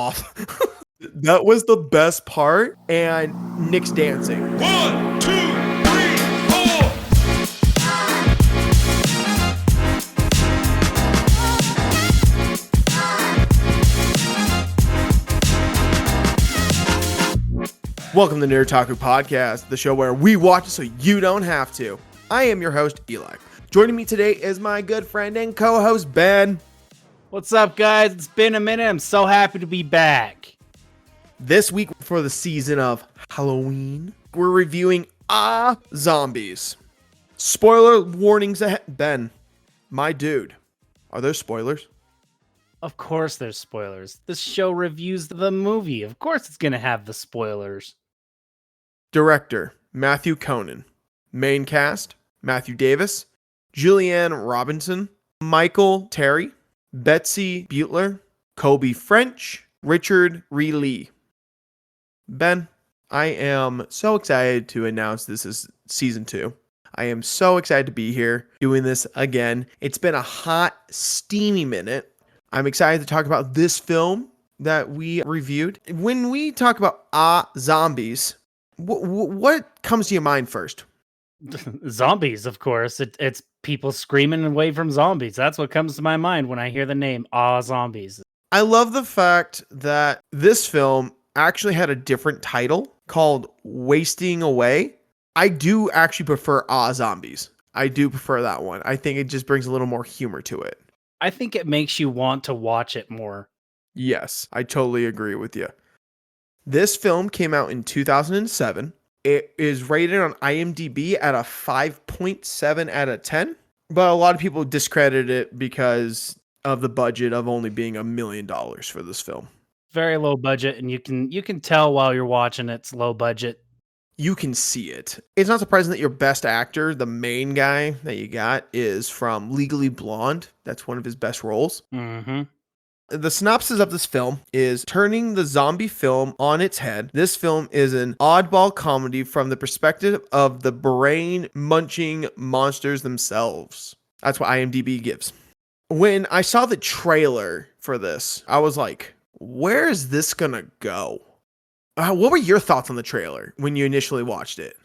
off. That was the best part, and Nick's dancing. 1, 2, 3, 4. Welcome to the Nerd Taku Podcast, the show where we watch it so you don't have to. I am your host, Eli. Joining me today is my good friend and co-host, Ben. What's up, guys? It's been a minute. I'm so happy to be back. This week, for the season of Halloween, we're reviewing Zombies. Spoiler warnings ahead. Ben, my dude, are there spoilers? Of course there's spoilers. This show reviews the movie. Of course it's going to have the spoilers. Director, Matthew Conan. Main cast, Matthew Davis, Julianne Robinson, Michael Terry, Betsy Butler, Kobe French, Richard Lee. Ben, I am so excited to announce this is season 2. I am so excited to be here doing this again. It's been a hot, steamy minute. I'm excited to talk about this film that we reviewed. When we talk about Zombies, what comes to your mind first? Zombies, of course. It's people screaming away from zombies. That's what comes to my mind when I hear the name Zombies. I love the fact that this film actually had a different title called Wasting Away. I do actually prefer Zombies. I do prefer that one. I think it just brings a little more humor to it. I think it makes you want to watch it more. Yes, I totally agree with you. This film came out in 2007. It is rated on IMDb at a 5.7 out of 10, but a lot of people discredit it because of the budget of only being $1 million for this film. Very low budget, and you can tell while you're watching it's low budget. You can see it. It's not surprising that your best actor, the main guy that you got, is from Legally Blonde. That's one of his best roles. Mm-hmm. The synopsis of this film is turning the zombie film on its head. This film is an oddball comedy from the perspective of the brain-munching monsters themselves. That's what IMDb gives. When I saw the trailer for this, I was like, where is this gonna go? What were your thoughts on the trailer when you initially watched it?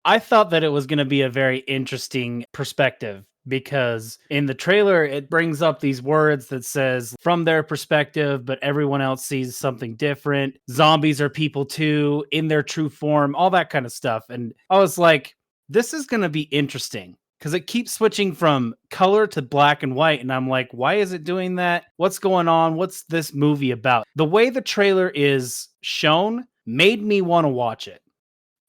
I thought that it was going to be a very interesting perspective because in the trailer, it brings up these words that says from their perspective, but everyone else sees something different. Zombies are people too, in their true form, all that kind of stuff. And I was like, this is going to be interesting because it keeps switching from color to black and white. And I'm like, why is it doing that? What's going on? What's this movie about? The way the trailer is shown made me want to watch it.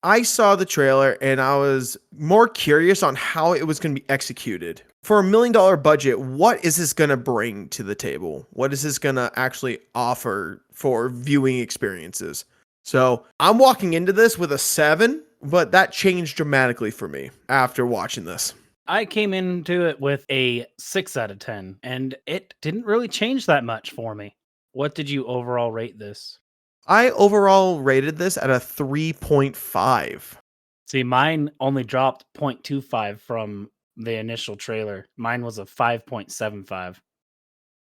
I saw the trailer and I was more curious on how it was going to be executed. For $1 million budget, what is this going to bring to the table? What is this going to actually offer for viewing experiences? So I'm walking into this with a 7, but that changed dramatically for me after watching this. I came into it with a 6 out of 10, and it didn't really change that much for me. What did you overall rate this? I overall rated this at a 3.5. See, mine only dropped 0.25 from the initial trailer. Mine was a 5.75.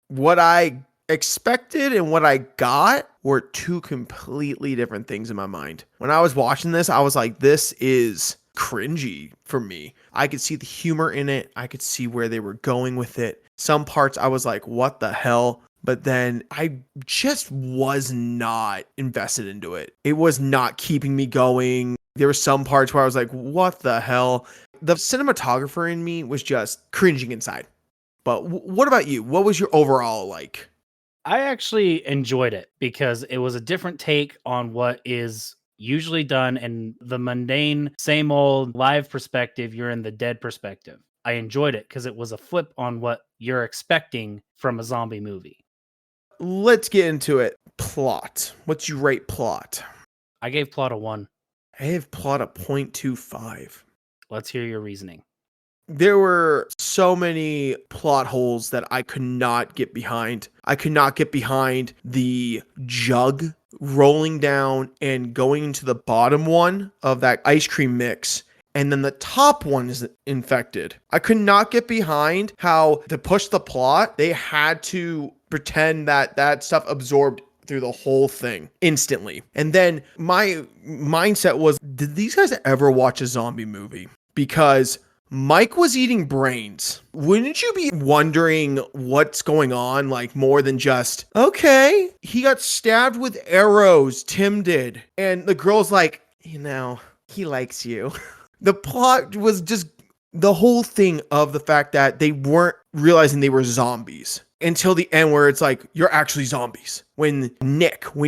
What I expected and what I got were two completely different things in my mind. When I was watching this, I was like, this is cringy for me. I could see the humor in it. I could see where they were going with it. Some parts I was like, what the hell? But then I just was not invested into it. It was not keeping me going. There were some parts where I was like, what the hell? The cinematographer in me was just cringing inside. But what about you? What was your overall like? I actually enjoyed it because it was a different take on what is usually done in the mundane, same old live perspective. You're in the dead perspective. I enjoyed it because it was a flip on what you're expecting from a zombie movie. Let's get into it. Plot. What's you rate plot? I gave plot a 1. I have plot a 0.25. Let's hear your reasoning. There were so many plot holes that I could not get behind. I could not get behind the jug rolling down and going into the bottom one of that ice cream mix. And then the top one is infected. I could not get behind how to push the plot, they had to pretend that that stuff absorbed through the whole thing instantly. And then my mindset was, did these guys ever watch a zombie movie? Because Mike was eating brains. Wouldn't you be wondering what's going on, like more than just, okay, he got stabbed with arrows, Tim did. And the girl's like, he likes you. The plot was just the whole thing of the fact that they weren't realizing they were zombies until the end, where it's like, you're actually zombies. When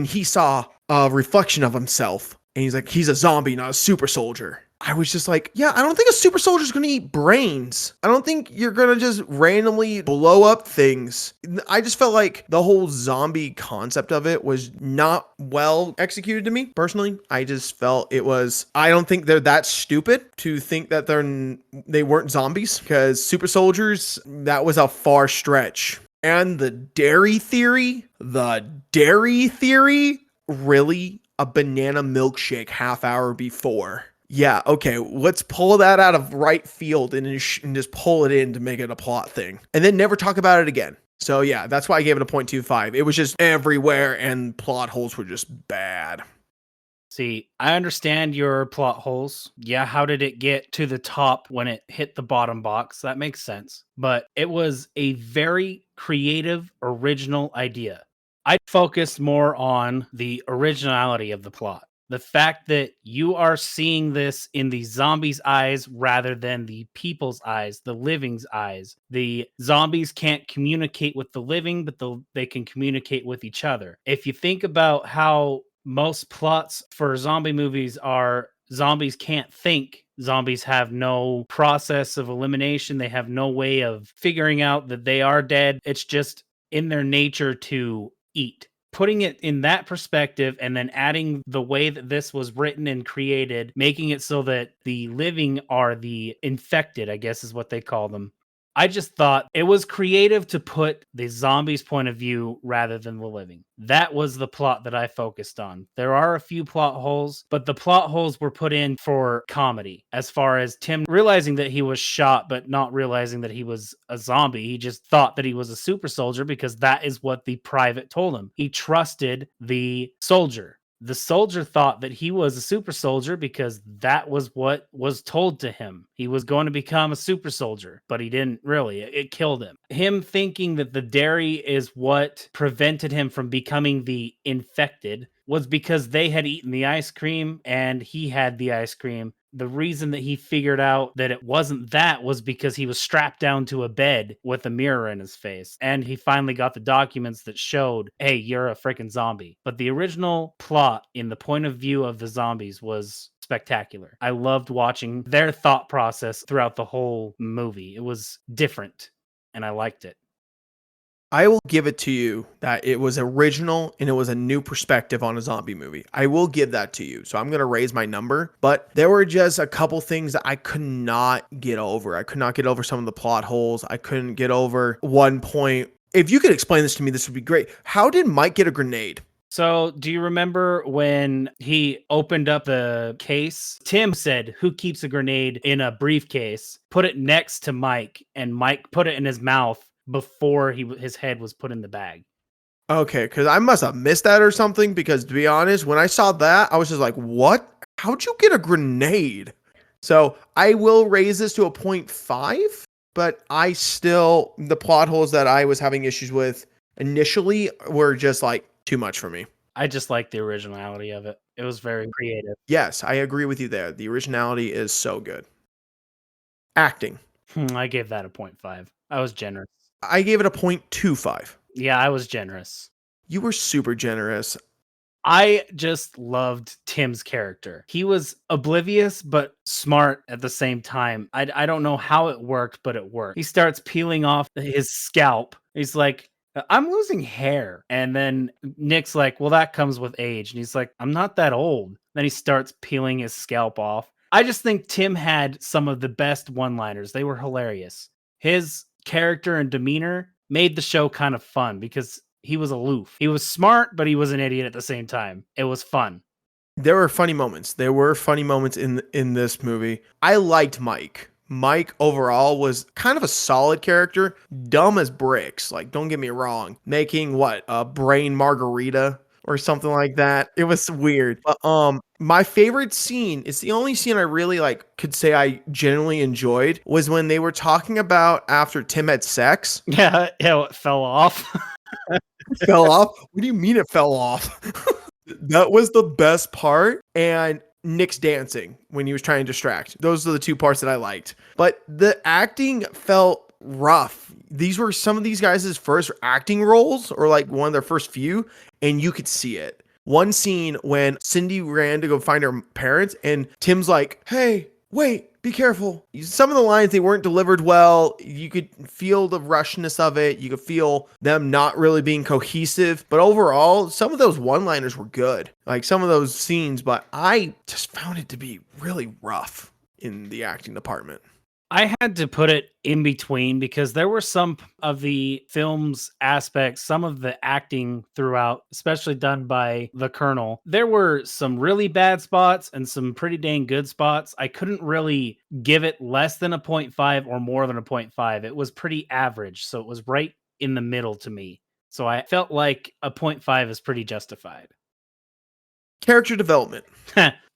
he saw a reflection of himself and he's like, he's a zombie, not a super soldier. I was just like, yeah, I don't think a super soldier is going to eat brains. I don't think you're going to just randomly blow up things. I just felt like the whole zombie concept of it was not well executed to me. Personally, I just felt I don't think they're that stupid to think that they weren't zombies, because super soldiers, that was a far stretch. And the dairy theory, really? A banana milkshake half hour before. Yeah, okay, let's pull that out of right field and just pull it in to make it a plot thing. And then never talk about it again. So yeah, that's why I gave it a 0.25. It was just everywhere and plot holes were just bad. See, I understand your plot holes. Yeah, how did it get to the top when it hit the bottom box? That makes sense. But it was a very creative, original idea. I focused more on the originality of the plot. The fact that you are seeing this in the zombies' eyes rather than the people's eyes, the living's eyes. The zombies can't communicate with the living, but they can communicate with each other. If you think about how most plots for zombie movies are, zombies can't think. Zombies have no process of elimination. They have no way of figuring out that they are dead. It's just in their nature to eat. Putting it in that perspective and then adding the way that this was written and created, making it so that the living are the infected, I guess is what they call them. I just thought it was creative to put the zombies' point of view rather than the living. That was the plot that I focused on. There are a few plot holes, but the plot holes were put in for comedy. As far as Tim realizing that he was shot, but not realizing that he was a zombie, he just thought that he was a super soldier because that is what the private told him. He trusted the soldier. The soldier thought that he was a super soldier because that was what was told to him. He was going to become a super soldier, but he didn't really. It killed him. Him thinking that the dairy is what prevented him from becoming the infected was because they had eaten the ice cream and he had the ice cream. The reason that he figured out that it wasn't that was because he was strapped down to a bed with a mirror in his face. And he finally got the documents that showed, hey, you're a freaking zombie. But the original plot in the point of view of the zombies was spectacular. I loved watching their thought process throughout the whole movie. It was different and I liked it. I will give it to you that it was original and it was a new perspective on a zombie movie. I will give that to you. So I'm going to raise my number, but there were just a couple things that I could not get over. I could not get over some of the plot holes. I couldn't get over one point. If you could explain this to me, this would be great. How did Mike get a grenade? So, do you remember when he opened up the case? Tim said, "Who keeps a grenade in a briefcase?" Put it next to Mike, and Mike put it in his mouth before his head was put in the bag. Okay, because I must have missed that or something, because to be honest, when I saw that, I was just like, what? How'd you get a grenade? So I will raise this to a 0.5, but the plot holes that I was having issues with initially were just like too much for me. I just like the originality of it. It was very creative. Yes, I agree with you there. The originality is so good. Acting. I gave that a 0.5. I was generous. I gave it a 0.25. Yeah, I was generous. You were super generous. I just loved Tim's character. He was oblivious, but smart at the same time. I don't know how it worked, but it worked. He starts peeling off his scalp. He's like, I'm losing hair. And then Nick's like, well, that comes with age. And he's like, I'm not that old. Then he starts peeling his scalp off. I just think Tim had some of the best one-liners. They were hilarious. His character and demeanor made the show kind of fun because he was aloof. He was smart, but he was an idiot at the same time. It was fun. There were funny moments. There were funny moments in this movie. I liked Mike. Mike overall was kind of a solid character, dumb as bricks. Like, don't get me wrong. Making a brain margarita or something like that. It was weird. But my favorite scene, it's the only scene I really like could say I genuinely enjoyed, was when they were talking about after Tim had sex. Yeah, it fell off. Fell off? What do you mean it fell off? That was the best part. And Nick's dancing when he was trying to distract. Those are the two parts that I liked. But the acting felt rough. These were some of these guys' first acting roles, or like one of their first few, and you could see it. One scene when Cindy ran to go find her parents, and Tim's like, "Hey, wait, be careful." Some of the lines, they weren't delivered well. You could feel the rushness of it. You could feel them not really being cohesive. But overall, some of those one-liners were good. Like some of those scenes, but I just found it to be really rough in the acting department. I had to put it in between because there were some of the film's aspects, some of the acting throughout, especially done by the Colonel. There were some really bad spots and some pretty dang good spots. I couldn't really give it less than a 0.5 or more than a 0.5. It was pretty average. So it was right in the middle to me. So I felt like a 0.5 is pretty justified. Character development.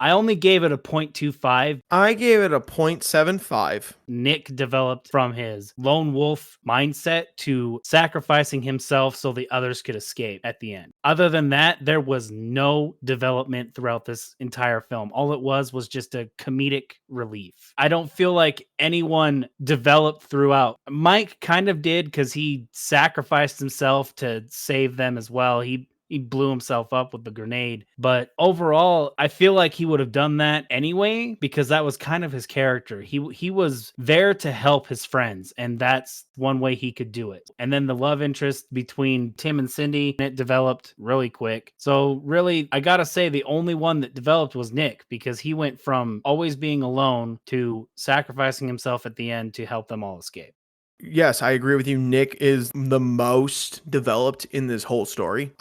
I only gave it a 0.25. I gave it a 0.75. Nick developed from his lone wolf mindset to sacrificing himself so the others could escape at the end. Other than that, there was no development throughout this entire film. All it was just a comedic relief. I don't feel like anyone developed throughout. Mike kind of did because he sacrificed himself to save them as well. He blew himself up with the grenade. But overall, I feel like he would have done that anyway because that was kind of his character. He was there to help his friends, and that's one way he could do it. And then the love interest between Tim and Cindy, it developed really quick. So really, I gotta say the only one that developed was Nick because he went from always being alone to sacrificing himself at the end to help them all escape. Yes, I agree with you. Nick is the most developed in this whole story.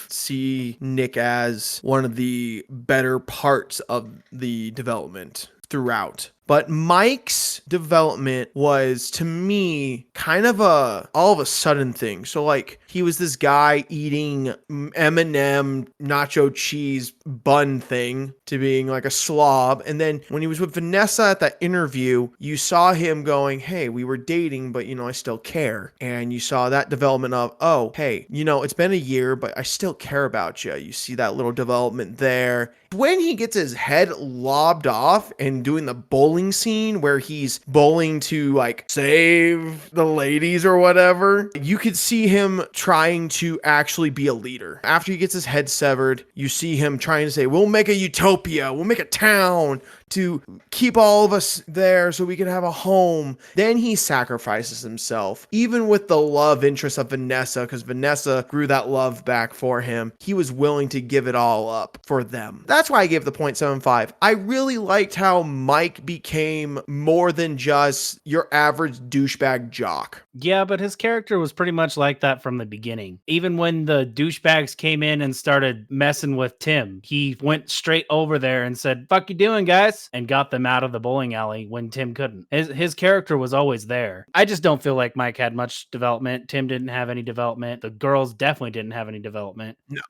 See Nick as one of the better parts of the development throughout. But Mike's development was, to me, kind of all of a sudden thing. So like he was this guy eating M&M nacho cheese bun thing to being like a slob. And then when he was with Vanessa at that interview, you saw him going, "Hey, we were dating, but I still care." And you saw that development of, "Oh, hey, it's been a year, but I still care about you." You see that little development there. When he gets his head lobbed off and doing the bowling scene where he's bowling to like save the ladies or whatever, you could see him trying to actually be a leader. After he gets his head severed, you see him trying to say, "We'll make a utopia, we'll make a town to keep all of us there so we can have a home." Then he sacrifices himself, even with the love interest of Vanessa, because Vanessa grew that love back for him. He was willing to give it all up for them. That's why I gave the 0.75. I really liked how Mike became more than just your average douchebag jock. Yeah, but his character was pretty much like that from the beginning. Even when the douchebags came in and started messing with Tim, he went straight over there and said, "Fuck you doing, guys?" and got them out of the bowling alley when Tim couldn't. His character was always there. I just don't feel like Mike had much development. Tim didn't have any development. The girls definitely didn't have any development. No,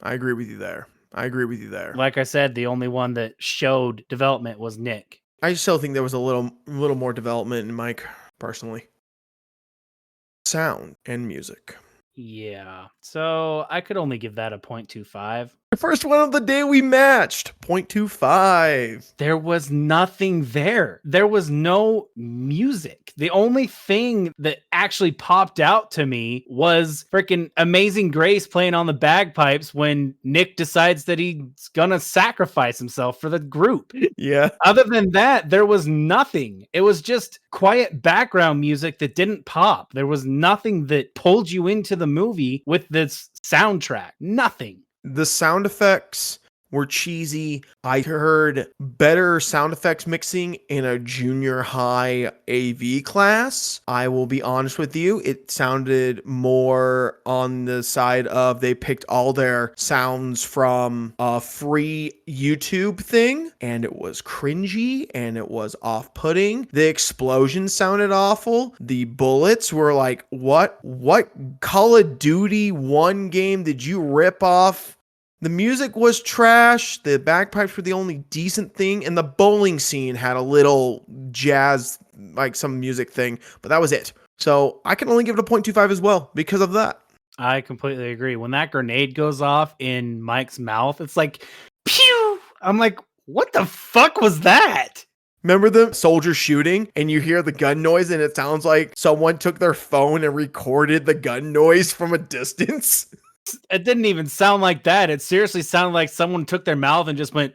I agree with you there. Like I said, the only one that showed development was Nick. I still think there was a little more development in Mike, personally. Sound and music. Yeah. So I could only give that a 0.25. The first one of the day we matched. 0.25. There was nothing there. There was no music. The only thing that actually popped out to me was freaking Amazing Grace playing on the bagpipes when Nick decides that he's gonna sacrifice himself for the group. Yeah. Other than that, there was nothing. It was just quiet background music that didn't pop. There was nothing that pulled you into the movie with this soundtrack. Nothing. The sound effects were cheesy. I heard better sound effects mixing in a junior high AV class. I will be honest with you. It sounded more on the side of they picked all their sounds from a free YouTube thing, and it was cringy and it was off-putting. The explosions sounded awful. The bullets were like, what Call of Duty 1 game did you rip off The music was trash. The bagpipes were the only decent thing. And the bowling scene had a little jazz, like some music thing, but that was it. So I can only give it a 0.25 as well because of that. I completely agree. When that grenade goes off in Mike's mouth, it's like, pew! I'm like, what the fuck was that? Remember the soldier shooting and you hear the gun noise and it sounds like someone took their phone and recorded the gun noise from a distance? It didn't even sound like that. It seriously sounded like someone took their mouth and just went.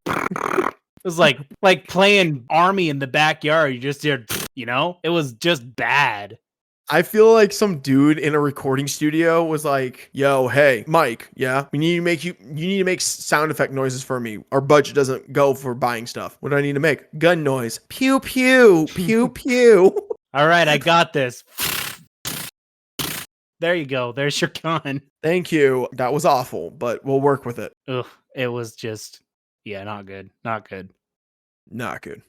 It was like playing army in the backyard. You just hear, it was just bad. I feel like some dude in a recording studio was like, "Yo, hey, Mike, yeah, we need to make you need to make sound effect noises for me. Our budget doesn't go for buying stuff. What do I need to make? Gun noise. Pew pew, pew pew." All right, I got this. There you go. There's your gun. Thank you. That was awful, but we'll work with it. Ugh, it was just, not good. Not good. Not good.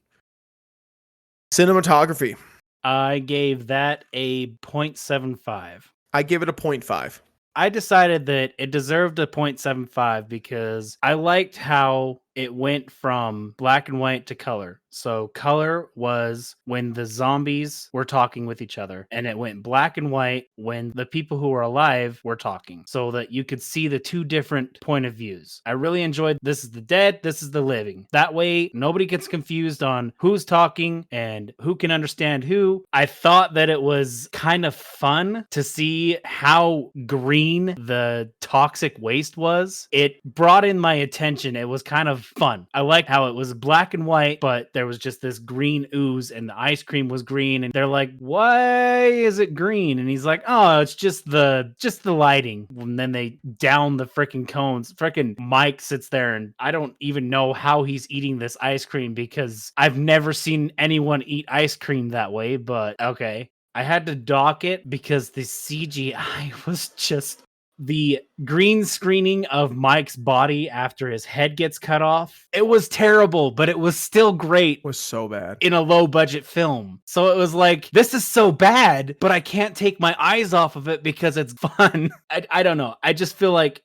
Cinematography. I gave that a 0.75. I give it a 0.5. I decided that it deserved a 0.75 because I liked how it went from black and white to color. So color was when the zombies were talking with each other, and it went black and white when the people who were alive were talking, so that you could see the two different point of views. I really enjoyed this is the dead, this is the living. That way nobody gets confused on who's talking and who can understand who. I thought that it was kind of fun to see how green the toxic waste was. It brought in my attention. It was kind of fun. I liked how it was black and white, but there was just this green ooze and the ice cream was green. And they're like, why is it green? And he's like, oh, it's just the lighting. And then they down the freaking cones. Freaking Mike sits there and I don't even know how he's eating this ice cream because I've never seen anyone eat ice cream that way, but okay. I had to dock it because the CGI was just the green screening of Mike's body after his head gets cut off. It was terrible, but it was still great. It was so bad. In a low budget film. So it was like, this is so bad, but I can't take my eyes off of it because it's fun. I don't know. I feel like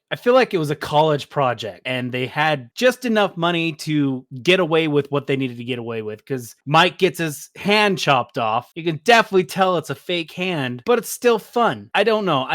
it was a college project and they had just enough money to get away with what they needed to get away with, because Mike gets his hand chopped off. You can definitely tell it's a fake hand, but it's still fun. I don't know.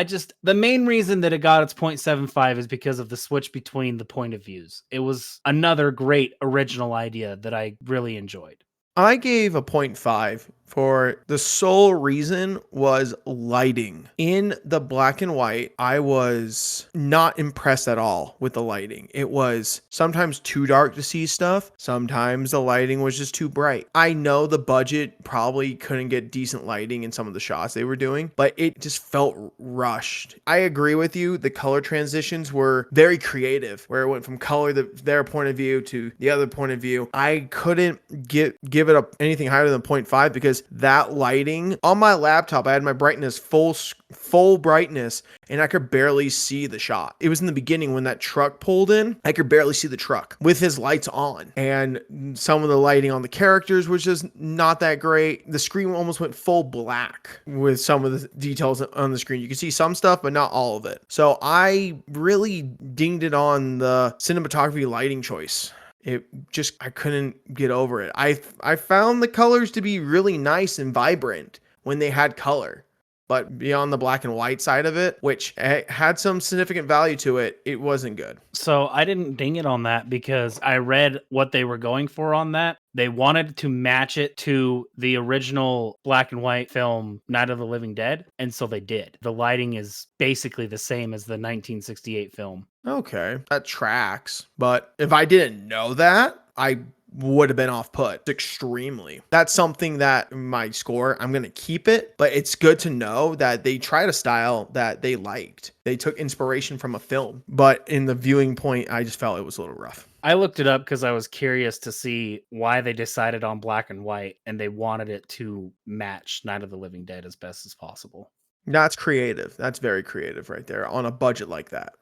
The main reason that it got its 0.75 is because of the switch between the point of views. It was another great original idea that I really enjoyed. I gave a 0.5 for the sole reason was lighting. In the black and white, I was not impressed at all with the lighting. It was sometimes too dark to see stuff. Sometimes the lighting was just too bright. I know the budget probably couldn't get decent lighting in some of the shots they were doing, but it just felt rushed. I agree with you. The color transitions were very creative, where it went from color, their point of view, to the other point of view. I couldn't give it up anything higher than 0.5 because that lighting on my laptop, I had my brightness full brightness and I could barely see the shot. It was in the beginning when that truck pulled in, I could barely see the truck with his lights on, and some of the lighting on the characters was just not that great. The screen almost went full black with some of the details on the screen. You can see some stuff, but not all of it. So I really dinged it on the cinematography lighting choice. I couldn't get over it. I found the colors to be really nice and vibrant when they had color, but beyond the black and white side of it, which had some significant value to it, it wasn't good. So I didn't ding it on that because I read what they were going for on that. They wanted to match it to the original black and white film Night of the Living Dead, and so they did. The lighting is basically the same as the 1968 film. Okay, that tracks. But if I didn't know that, I would have been off put extremely. That's something that my score, I'm going to keep it, but it's good to know that they tried a style that they liked. They took inspiration from a film, but in the viewing point, I just felt it was a little rough. I looked it up because I was curious to see why they decided on black and white, and they wanted it to match Night of the Living Dead as best as possible. That's creative. That's very creative right there on a budget like that.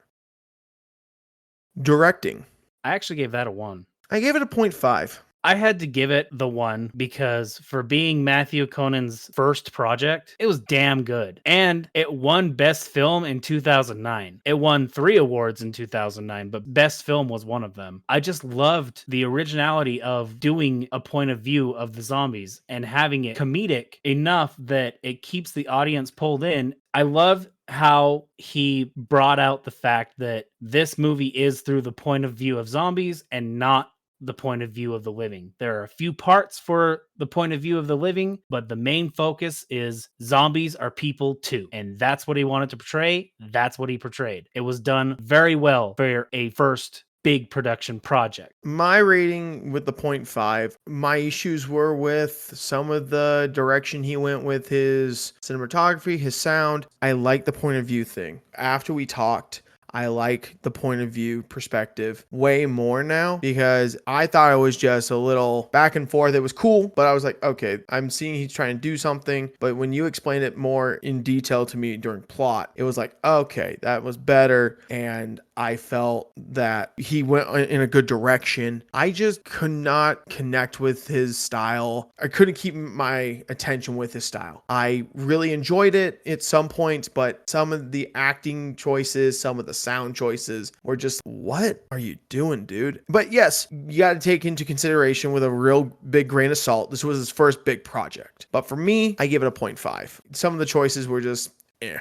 Directing. I actually gave that a 1. I gave it a 0.5. I had to give it the 1 because for being Matthew Conan's first project, it was damn good. And it won Best Film in 2009. It won 3 awards in 2009, but Best Film was one of them. I just loved the originality of doing a point of view of the zombies and having it comedic enough that it keeps the audience pulled in. I love how he brought out the fact that this movie is through the point of view of zombies and not the point of view of the living. There are a few parts for the point of view of the living, but the main focus is zombies are people too. And that's what he wanted to portray. That's what he portrayed. It was done very well for a first big production project. My rating with the 0.5, my issues were with some of the direction he went with his cinematography, his sound. I like the point of view thing. After we talked, I like the point of view perspective way more now because I thought it was just a little back and forth. It was cool, but I was like, okay, I'm seeing he's trying to do something. But when you explained it more in detail to me during plot, it was like, okay, that was better. And I felt that he went in a good direction. I just could not connect with his style. I couldn't keep my attention with his style. I really enjoyed it at some points, but some of the acting choices, some of the sound choices were just, what are you doing, dude? But yes, you got to take into consideration with a real big grain of salt. This was his first big project. But for me, I give it a 0.5. Some of the choices were just, eh.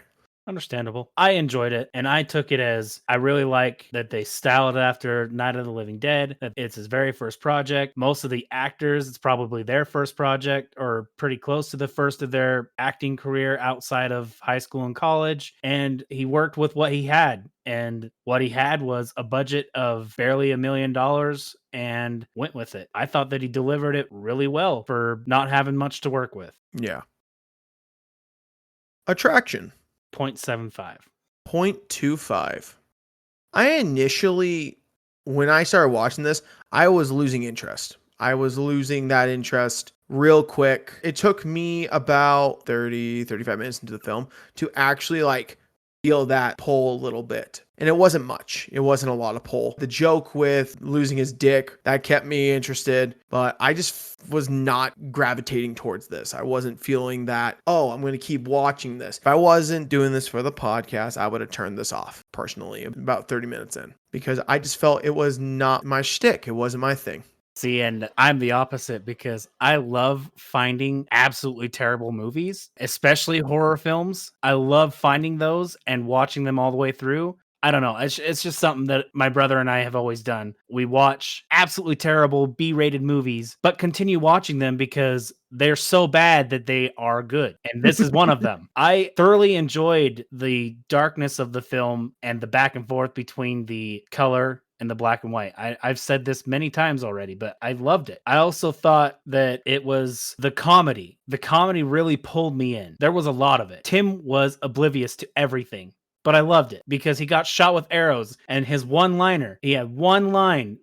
Understandable. I enjoyed it, and I took it as I really like that they styled it after Night of the Living Dead, that it's his very first project. Most of the actors, it's probably their first project or pretty close to the first of their acting career outside of high school and college. And he worked with what he had. And what he had was a budget of barely $1 million and went with it. I thought that he delivered it really well for not having much to work with. Yeah. Attraction. 0.75. 0.25. I initially, when I started watching this, I was losing interest. I was losing that interest real quick. It took me about 35 minutes into the film to actually feel that pull a little bit. And it wasn't much. It wasn't a lot of pull. The joke with losing his dick, that kept me interested, but I just was not gravitating towards this. I wasn't feeling that, oh, I'm going to keep watching this. If I wasn't doing this for the podcast, I would have turned this off personally about 30 minutes in because I just felt it was not my shtick. It wasn't my thing. See, and I'm the opposite because I love finding absolutely terrible movies, especially horror films. I love finding those and watching them all the way through. I don't know. It's just something that my brother and I have always done. We watch absolutely terrible B-rated movies, but continue watching them because they're so bad that they are good. And this is one of them. I thoroughly enjoyed the darkness of the film and the back and forth between the color and the black and white. I've said this many times already, but I loved it. I also thought that it was the comedy. The comedy really pulled me in. There was a lot of it. Tim was oblivious to everything, but I loved it because he got shot with arrows and his one liner, he had one line.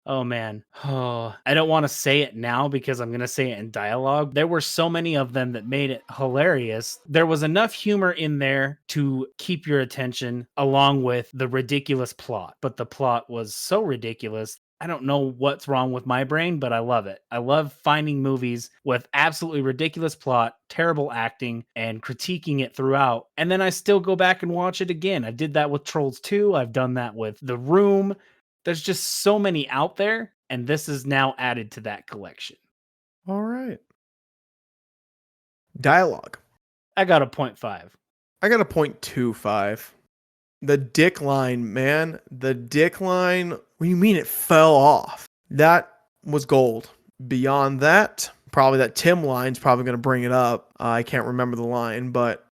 Oh man. Oh, I don't want to say it now because I'm going to say it in dialogue. There were so many of them that made it hilarious. There was enough humor in there to keep your attention along with the ridiculous plot. But the plot was so ridiculous. I don't know what's wrong with my brain, but I love it. I love finding movies with absolutely ridiculous plot, terrible acting, and critiquing it throughout. And then I still go back and watch it again. I did that with Trolls 2. I've done that with The Room. There's just so many out there, and this is now added to that collection. All right. Dialogue. I got a 0.5. I got a 0.25. The dick line, man. The dick line. What do you mean it fell off? That was gold. Beyond that, probably that Tim line's probably going to bring it up. I can't remember the line, but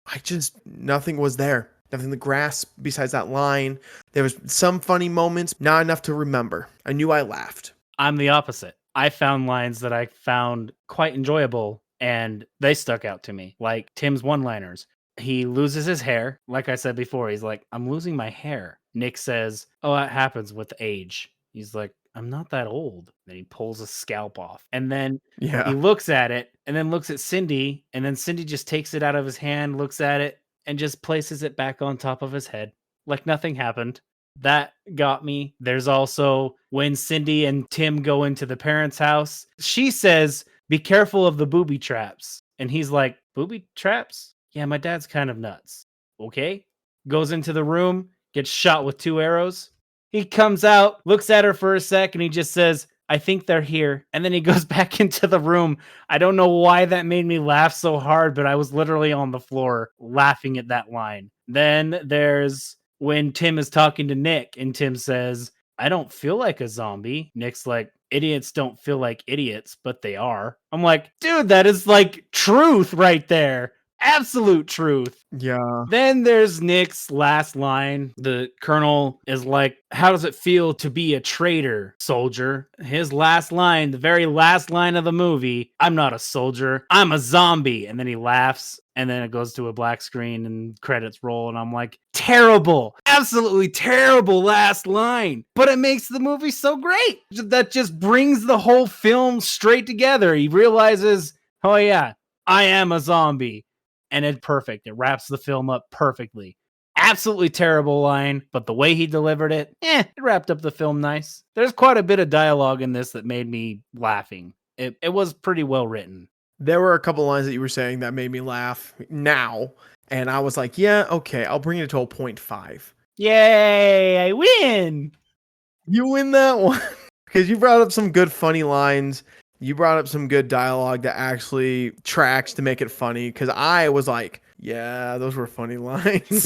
nothing was there. Nothing to grasp besides that line. There was some funny moments, not enough to remember. I knew I laughed. I'm the opposite. I found lines that I found quite enjoyable, and they stuck out to me, like Tim's one-liners. He loses his hair. Like I said before, he's like, I'm losing my hair. Nick says, oh, that happens with age. He's like, I'm not that old. Then he pulls a scalp off. And then he looks at it and then looks at Cindy. And then Cindy just takes it out of his hand, looks at it, and just places it back on top of his head like nothing happened. That got me. There's also when Cindy and Tim go into the parents' house, she says, "Be careful of the booby traps." And he's like, "Booby traps? Yeah, my dad's kind of nuts." Okay. Goes into the room, gets shot with 2 arrows. He comes out, looks at her for a sec, and he just says, "I think they're here." And then he goes back into the room. I don't know why that made me laugh so hard, but I was literally on the floor laughing at that line. Then there's when Tim is talking to Nick, and Tim says, "I don't feel like a zombie." Nick's like, "Idiots don't feel like idiots, but they are." I'm like, dude, that is like truth right there. Absolute truth. Yeah. Then there's Nick's last line. The colonel is like, "How does it feel to be a traitor, soldier?" His last line, the very last line of the movie, "I'm not a soldier, I'm a zombie." And then he laughs, and then it goes to a black screen and credits roll. And I'm like, terrible, absolutely terrible last line. But it makes the movie so great. That just brings the whole film straight together. He realizes, oh yeah, I am a zombie. And it's perfect. It wraps the film up perfectly. Absolutely terrible line, but the way he delivered it, it wrapped up the film nice. There's quite a bit of dialogue in this that made me laughing. It was pretty well written. There were a couple lines that you were saying that made me laugh now. And I was like, yeah, okay, I'll bring it to a 0.5. Yay, I win! You win that one. Because you brought up some good funny lines. You brought up some good dialogue that actually tracks to make it funny. Because I was like, yeah, those were funny lines.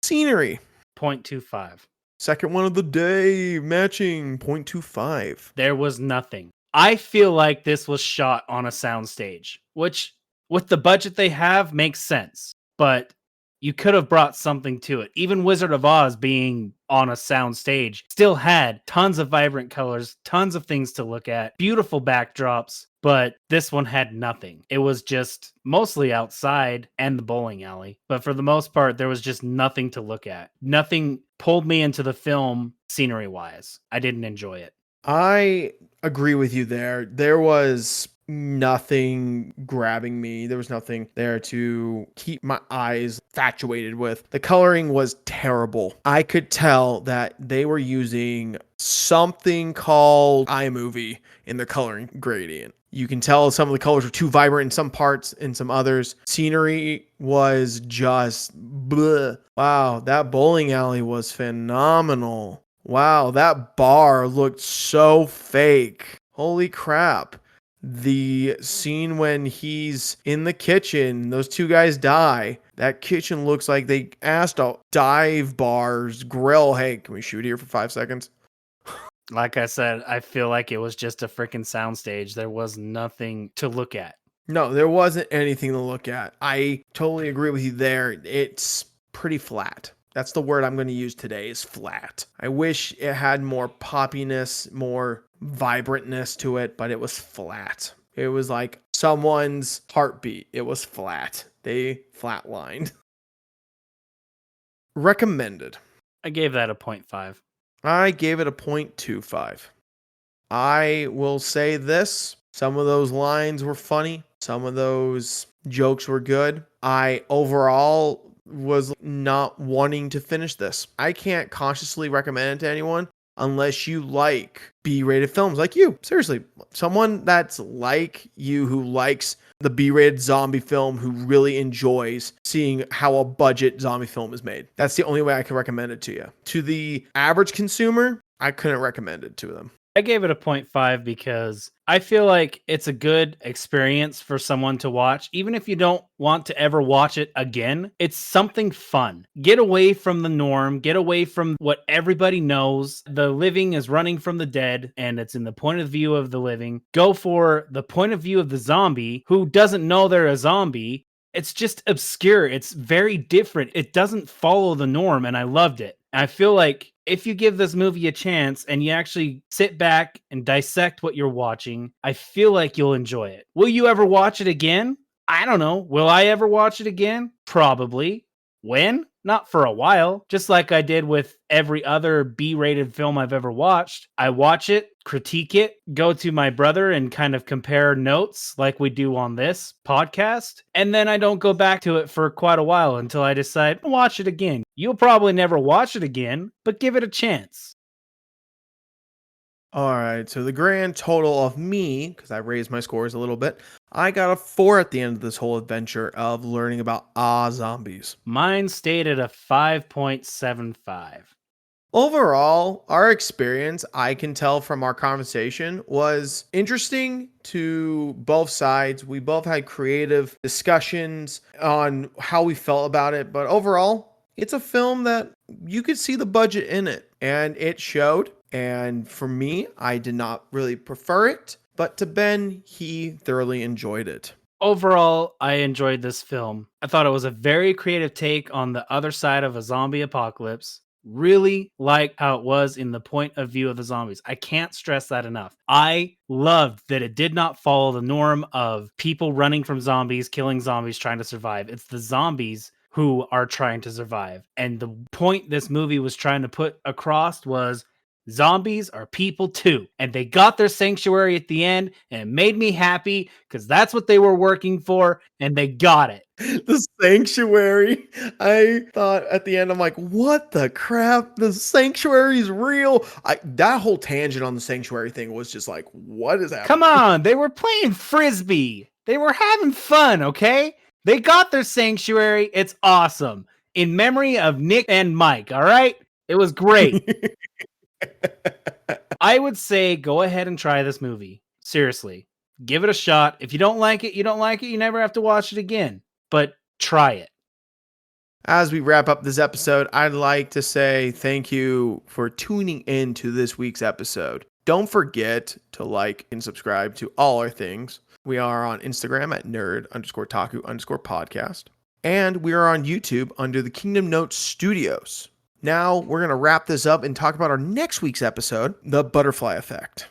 Scenery. 0.25. Second one of the day, matching 0.25. There was nothing. I feel like this was shot on a soundstage, which with the budget they have makes sense. But you could have brought something to it. Even Wizard of Oz being on a sound stage still had tons of vibrant colors, tons of things to look at, beautiful backdrops, but this one had nothing. It was just mostly outside and the bowling alley. But for the most part, there was just nothing to look at. Nothing pulled me into the film scenery wise. I didn't enjoy it. I agree with you there. There was nothing grabbing me. There was nothing there to keep my eyes infatuated with. The coloring was terrible. I could tell that they were using something called iMovie in the coloring gradient. You can tell some of the colors were too vibrant in some parts, in some others. Scenery was just bleh. Wow, that bowling alley was phenomenal. Wow, that bar looked so fake. Holy crap. The scene when he's in the kitchen, those 2 guys die. That kitchen looks like they asked a dive bar's grill, "Hey, can we shoot here for 5 seconds?" Like I said, I feel like it was just a freaking soundstage. There was nothing to look at. No, there wasn't anything to look at. I totally agree with you there. It's pretty flat. That's the word I'm going to use today, is flat. I wish it had more poppiness, more vibrantness to it, but it was flat. It was like someone's heartbeat. It was flat. They flatlined. Recommended. I gave that a 0.5. I gave it a 0.25. I will say this. Some of those lines were funny. Some of those jokes were good. I overall was not wanting to finish this. I can't consciously recommend it to anyone unless you like B-rated films like you. Seriously, someone that's like you who likes the B-rated zombie film, who really enjoys seeing how a budget zombie film is made. That's the only way I can recommend it to you. To the average consumer, I couldn't recommend it to them. I gave it a 0.5 because I feel like it's a good experience for someone to watch. Even if you don't want to ever watch it again, it's something fun. Get away from the norm, get away from what everybody knows. The living is running from the dead, and it's in the point of view of the living. Go for the point of view of the zombie who doesn't know they're a zombie. It's just obscure. It's very different. It doesn't follow the norm, and I loved it. I feel like if you give this movie a chance and you actually sit back and dissect what you're watching, I feel like you'll enjoy it. Will you ever watch it again? I don't know. Will I ever watch it again? Probably. When? Not for a while, just like I did with every other B-rated film I've ever watched. I watch it, critique it, go to my brother and kind of compare notes like we do on this podcast, and then I don't go back to it for quite a while until I decide to watch it again. You'll probably never watch it again, but give it a chance. All right, so the grand total of me, because I raised my scores a little bit, I got a 4 at the end of this whole adventure of learning about zombies. Mine stayed at a 5.75. Overall, our experience, I can tell from our conversation, was interesting to both sides. We both had creative discussions on how we felt about it, but overall, it's a film that you could see the budget in it, and it showed. And for me, I did not really prefer it, but to Ben, he thoroughly enjoyed it. Overall, I enjoyed this film. I thought it was a very creative take on the other side of a zombie apocalypse. Really liked how it was in the point of view of the zombies. I can't stress that enough. I loved that it did not follow the norm of people running from zombies, killing zombies, trying to survive. It's the zombies who are trying to survive. And the point this movie was trying to put across was zombies are people too. And they got their sanctuary at the end, and it made me happy because that's what they were working for, and they got it. The sanctuary. I thought at the end, I'm like, what the crap? The sanctuary's real. That whole tangent on the sanctuary thing was just like, what is happening? Come on, they were playing frisbee. They were having fun, okay? They got their sanctuary. It's awesome. In memory of Nick and Mike, all right? It was great. I would say go ahead and try this movie. Seriously. Give it a shot. If you don't like it, you don't like it. You never have to watch it again. But try it. As we wrap up this episode, I'd like to say thank you for tuning in to this week's episode. Don't forget to like and subscribe to all our things. We are on Instagram at nerd_taku_podcast. And we are on YouTube under the Kingdom Notes Studios. Now we're going to wrap this up and talk about our next week's episode, The Butterfly Effect.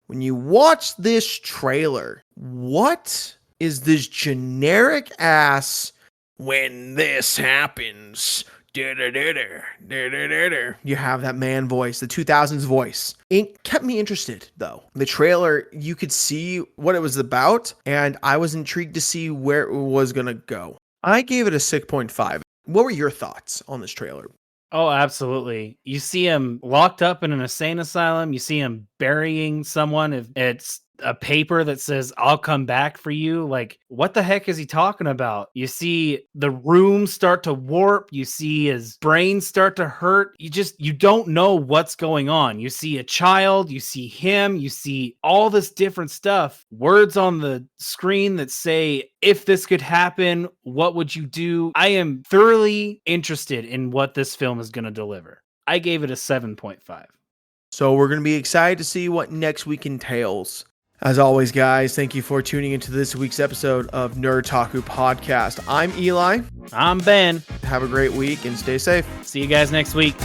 When you watch this trailer, what is this generic ass when this happens? You have that man voice, the 2000s voice. It kept me interested though. The trailer, you could see what it was about, and I was intrigued to see where it was going to go. I gave it a 6.5. What were your thoughts on this trailer? Oh, absolutely. You see him locked up in an insane asylum. You see him burying someone. If it's a paper that says, I'll come back for you. Like, what the heck is he talking about? You see the room start to warp. You see his brain start to hurt. You don't know what's going on. You see a child, you see him, you see all this different stuff. Words on the screen that say, if this could happen, what would you do? I am thoroughly interested in what this film is going to deliver. I gave it a 7.5. So we're going to be excited to see what next week entails. As always, guys, thank you for tuning into this week's episode of Nerd Taku Podcast. I'm Eli. I'm Ben. Have a great week and stay safe. See you guys next week.